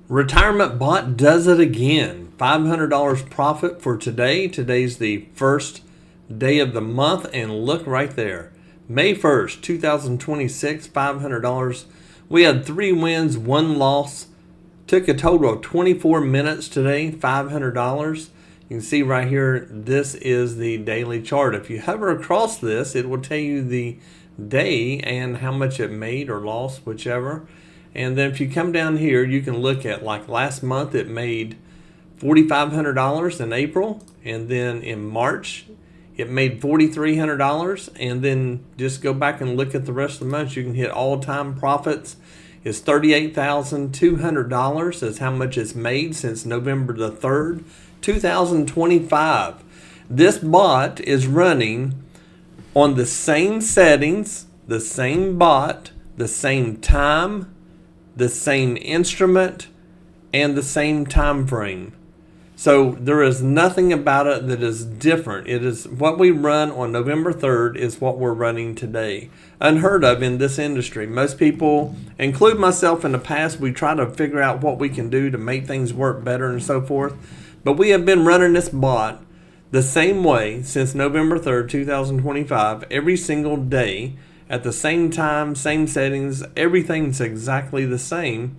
Retirement bot does it again. $500 profit for today. Today's the first day of the month, and look right there. May 1st, 2026, $500. We had 3 wins, 1 loss. Took a total of 24 minutes today, $500. You can see right here, this is the daily chart. If you hover across this, it will tell you the day and how much it made or lost, whichever. And then if you come down here, you can look at, like last month, it made $4,500 in April. And then in March, it made $4,300. And then just go back and look at the rest of the months. You can hit all-time profits. It's $38,200 is how much it's made since November the 3rd, 2025. This bot is running on the same settings, the same bot, the same time, the same instrument, and the same time frame. So there is nothing about it that is different. It is what we run on November 3rd is what we're running today. Unheard of in this industry. Most people, include myself in the past, we try to figure out what we can do to make things work better and so forth. But we have been running this bot the same way since November 3rd, 2025, every single day. At the same time, same settings, everything's exactly the same,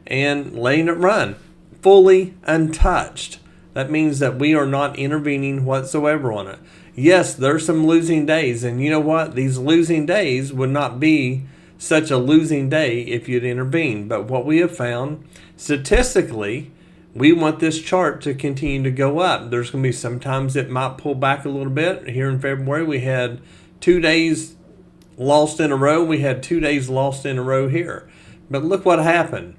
and letting it run fully untouched. That means that we are not intervening whatsoever on it. Yes, there's some losing days, and you know what? These losing days would not be such a losing day if you'd intervene. But what we have found, statistically, we want this chart to continue to go up. There's going to be sometimes it might pull back a little bit. Here in February, we had 2 days lost in a row. We had 2 days lost in a row here. But look what happened.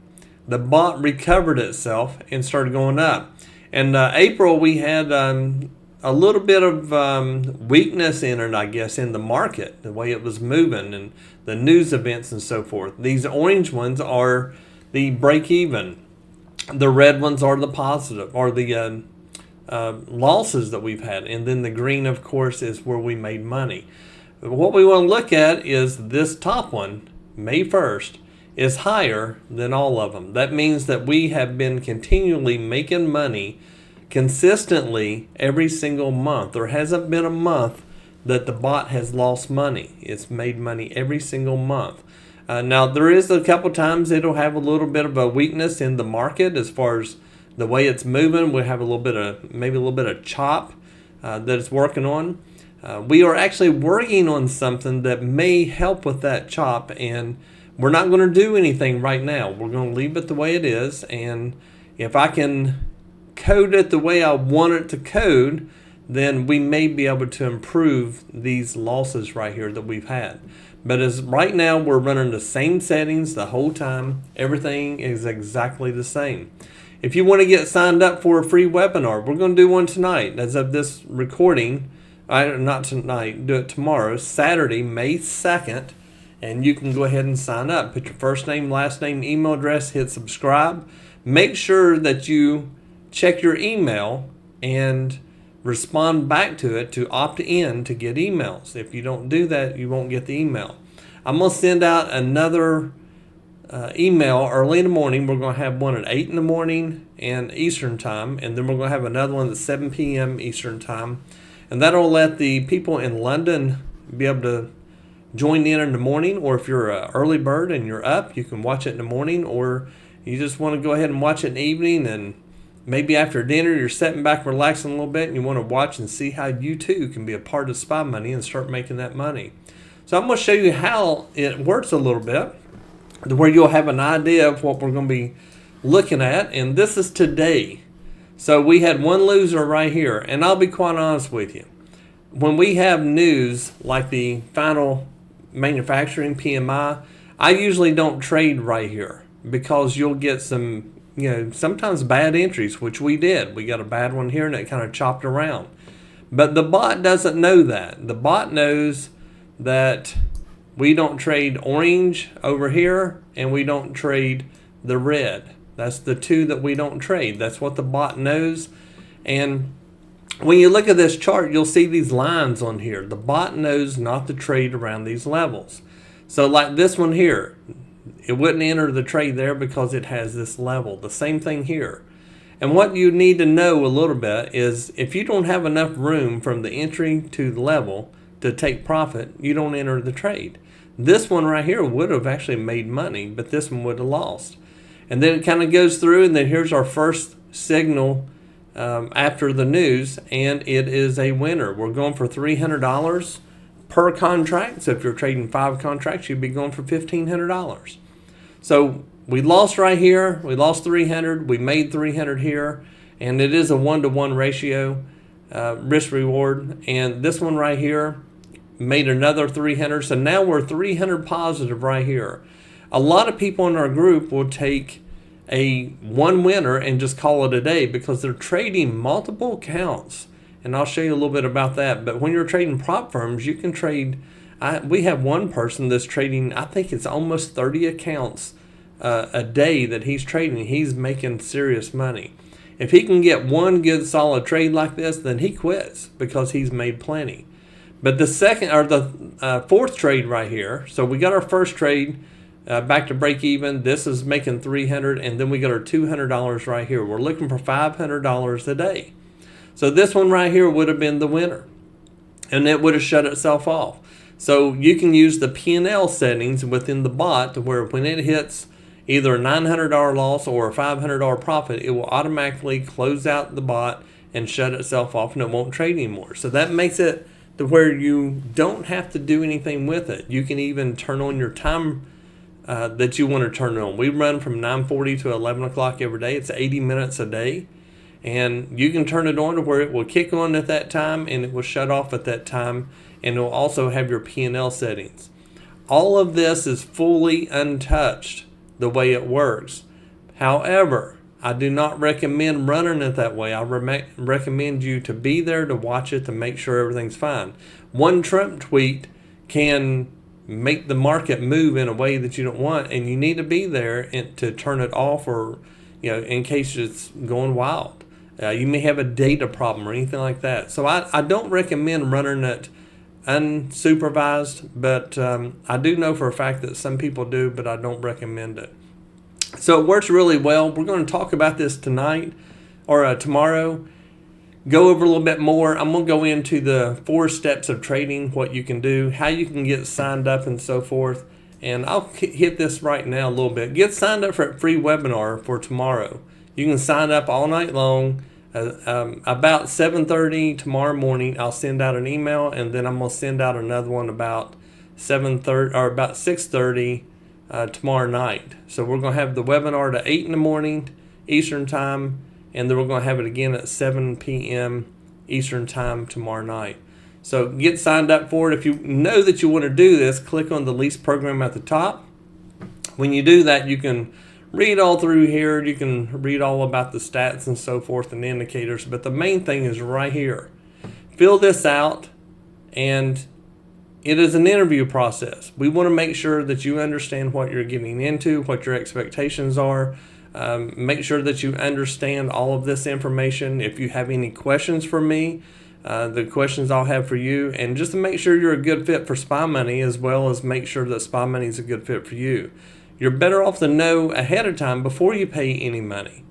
The bot recovered itself and started going up. In April, we had a little bit of weakness in it, I guess, in the market, the way it was moving and the news events and so forth. These orange ones are the break even. The red ones are the positive, or the losses that we've had. And then the green, of course, is where we made money. What we want to look at is this top one, May 1st, is higher than all of them. That means that we have been continually making money consistently every single month. There hasn't been a month that the bot has lost money. It's made money every single month. Now, there is a couple times it'll have a little bit of a weakness in the market as far as the way it's moving. We'll have a little bit of, maybe a little bit of chop that it's working on. We are actually working on something that may help with that chop, and we're not going to do anything right now. We're going to leave it the way it is, and if I can code it the way I want it to code, then we may be able to improve these losses right here that we've had. But as right now, we're running the same settings the whole time. Everything is exactly the same. If you want to get signed up for a free webinar, we're going to do one tonight. As of this recording, not tonight, do it tomorrow, Saturday, May 2nd, and you can go ahead and sign up. Put your first name, last name, email address, hit subscribe. Make sure that you check your email and respond back to it to opt in to get emails. If you don't do that, you won't get the email. I'm going to send out another email early in the morning. We're going to have one at 8 in the morning and Eastern time, and then we're going to have another one at 7 p.m. Eastern time. And that'll let the people in London be able to join in the morning, or if you're an early bird and you're up, you can watch it in the morning, or you just want to go ahead and watch it in the evening, and maybe after dinner you're sitting back relaxing a little bit and you want to watch and see how you too can be a part of Spy Money and start making that money. So I'm going to show you how it works a little bit, where you'll have an idea of what we're going to be looking at, and this is today. So we had one loser right here, and I'll be quite honest with you. When we have news like the final manufacturing PMI, I usually don't trade right here because you'll get some, sometimes bad entries, which we did. We got a bad one here and it kind of chopped around. But the bot doesn't know that. The bot knows that we don't trade orange over here and we don't trade the red. That's the two that we don't trade. That's what the bot knows. And when you look at this chart, you'll see these lines on here. The bot knows not to trade around these levels. So like this one here, it wouldn't enter the trade there because it has this level. The same thing here. And what you need to know a little bit is if you don't have enough room from the entry to the level to take profit, you don't enter the trade. This one right here would have actually made money, but this one would have lost. And then it kind of goes through, and then here's our first signal after the news, and it is a winner. We're going for $300 per contract. So if you're trading 5 contracts, you'd be going for $1,500. So we lost right here. We lost 300. We made 300 here, and it is a 1-to-1 ratio risk reward. And this one right here made another 300. So now we're 300 positive right here. A lot of people in our group will take a one winner and just call it a day because they're trading multiple accounts. And I'll show you a little bit about that. But when you're trading prop firms, you can trade. We have one person that's trading, I think it's almost 30 accounts a day that he's trading. He's making serious money. If he can get one good solid trade like this, then he quits because he's made plenty. But the second or the fourth trade right here, so we got our first trade back to break even. This is making 300, and then we got our $200 right here. We're looking for $500 a day. So this one right here would have been the winner, and it would have shut itself off. So you can use the P&L settings within the bot to where when it hits either a $900 loss or a $500 profit, it will automatically close out the bot and shut itself off, and it won't trade anymore. So that makes it to where you don't have to do anything with it. You can even turn on your time that you want to turn it on. We run from 9:40 to 11 o'clock every day. It's 80 minutes a day. And you can turn it on to where it will kick on at that time and it will shut off at that time. And it will also have your P&L settings. All of this is fully untouched the way it works. However, I do not recommend running it that way. I recommend you to be there to watch it to make sure everything's fine. One Trump tweet can make the market move in a way that you don't want, and you need to be there to turn it off, or in case it's going wild. You may have a data problem or anything like that. So I don't recommend running it unsupervised, but I do know for a fact that some people do, but I don't recommend it. So it works really well. We're going to talk about this tonight or tomorrow. Go over a little bit more. I'm going to go into the 4 steps of trading, what you can do, how you can get signed up and so forth. And I'll hit this right now a little bit. Get signed up for a free webinar for tomorrow. You can sign up all night long. About 7:30 tomorrow morning, I'll send out an email, and then I'm going to send out another one about 7:30 or about 6:30 tomorrow night. So we're going to have the webinar to 8 in the morning Eastern time, and then we're going to have it again at 7 p.m. Eastern time tomorrow night. So get signed up for it. If you know that you want to do this, click on the lease program at the top. When you do that, you can read all through here. You can read all about the stats and so forth and indicators. But the main thing is right here. Fill this out, and it is an interview process. We want to make sure that you understand what you're getting into, what your expectations are. Make sure that you understand all of this information. If you have any questions for me, the questions I'll have for you, and just to make sure you're a good fit for Spy Money, as well as make sure that Spy Money is a good fit for you. You're better off to know ahead of time before you pay any money.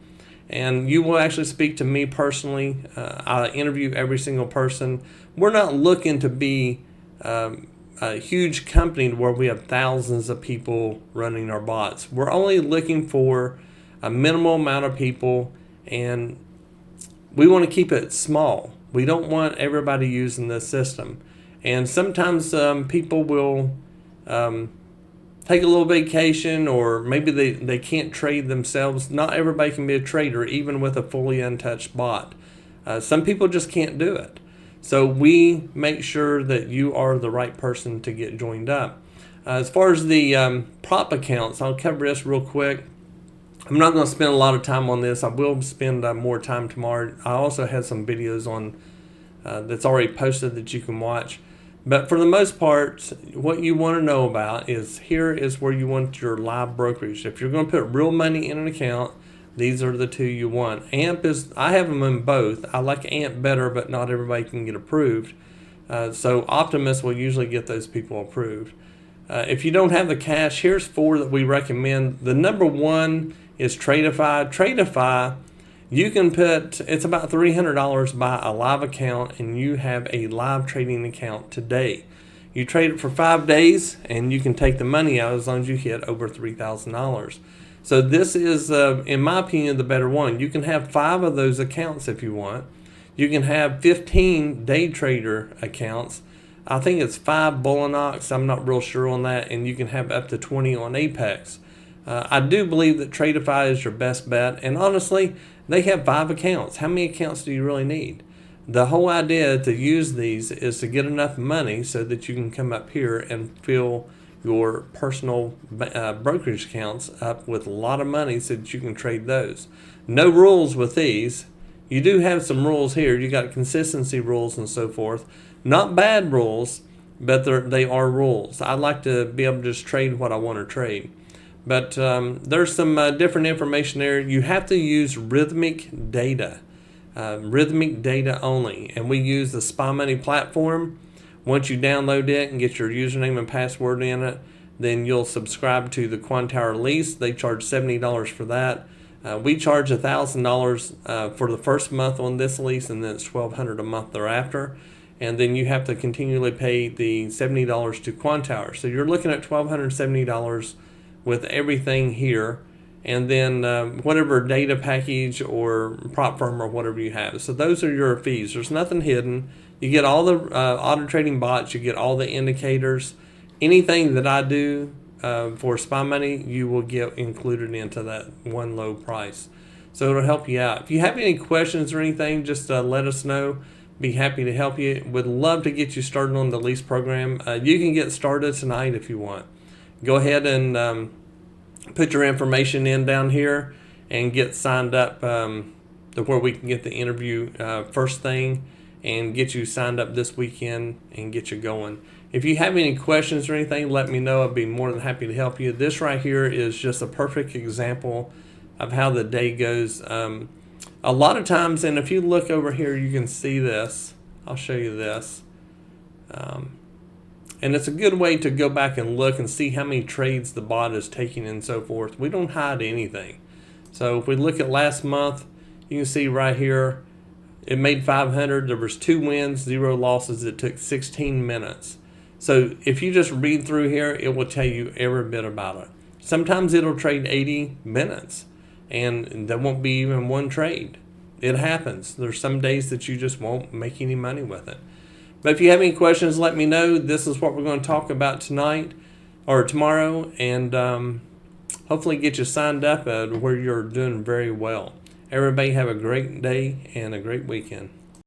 And you will actually speak to me personally. I interview every single person. We're not looking to be a huge company where we have thousands of people running our bots. We're only looking for a minimal amount of people, and we want to keep it small. We don't want everybody using this system. And sometimes people will take a little vacation, or maybe they can't trade themselves. Not everybody can be a trader, even with a fully untouched bot. Some people just can't do it. So we make sure that you are the right person to get joined up. As far as the prop accounts, I'll cover this real quick. I'm not going to spend a lot of time on this. I will spend more time tomorrow. I also have some videos on that's already posted that you can watch. But for the most part, what you want to know about is here is where you want your live brokerage. If you're going to put real money in an account, these are the 2 you want. AMP is, I have them in both. I like AMP better, but not everybody can get approved. So Optimus will usually get those people approved. If you don't have the cash, here's 4 that we recommend. The number 1 is Tradeify. Tradeify, you can put, it's about $300, buy a live account, and you have a live trading account today. You trade it for 5 days, and you can take the money out as long as you hit over $3,000. So this is, in my opinion, the better one. You can have 5 of those accounts if you want. You can have 15 day trader accounts. I think it's 5 Bulenox. I'm not real sure on that. And you can have up to 20 on Apex. I do believe that Tradeify is your best bet. And honestly, they have 5 accounts. How many accounts do you really need? The whole idea to use these is to get enough money so that you can come up here and fill your personal brokerage accounts up with a lot of money so that you can trade those. No rules with these. You do have some rules here. You got consistency rules and so forth. Not bad rules, but they are rules. I like to be able to just trade what I want to trade. But there's some different information there. You have to use rhythmic data only. And we use the Spy Money platform. Once you download it and get your username and password in it, then you'll subscribe to the Quantower lease. They charge $70 for that. We charge $1,000 for the first month on this lease, and then it's $1,200 a month thereafter. And then you have to continually pay the $70 to Quantower. So you're looking at $1,270 with everything here, and then whatever data package or prop firm or whatever you have. So those are your fees. There's nothing hidden. You get all the auto trading bots. You get all the indicators. Anything that I do for Spy Money, you will get included into that one low price. So it'll help you out. If you have any questions or anything, just let us know. Be happy to help you. Would love to get you started on the lease program. You can get started tonight if you want. Go ahead and put your information in down here and get signed up to where we can get the interview first thing and get you signed up this weekend and get you going. If you have any questions or anything, let me know. I'd be more than happy to help you. This right here is just a perfect example of how the day goes. A lot of times, and if you look over here, you can see this. I'll show you this. And it's a good way to go back and look and see how many trades the bot is taking and so forth. We don't hide anything. So if we look at last month, you can see right here, it made 500. There was 2 wins, 0 losses. It took 16 minutes. So if you just read through here, it will tell you every bit about it. Sometimes it'll trade 80 minutes, and there won't be even one trade. It happens. There's some days that you just won't make any money with it. But if you have any questions, let me know. This is what we're going to talk about tonight or tomorrow, and hopefully get you signed up where you're doing very well. Everybody have a great day and a great weekend.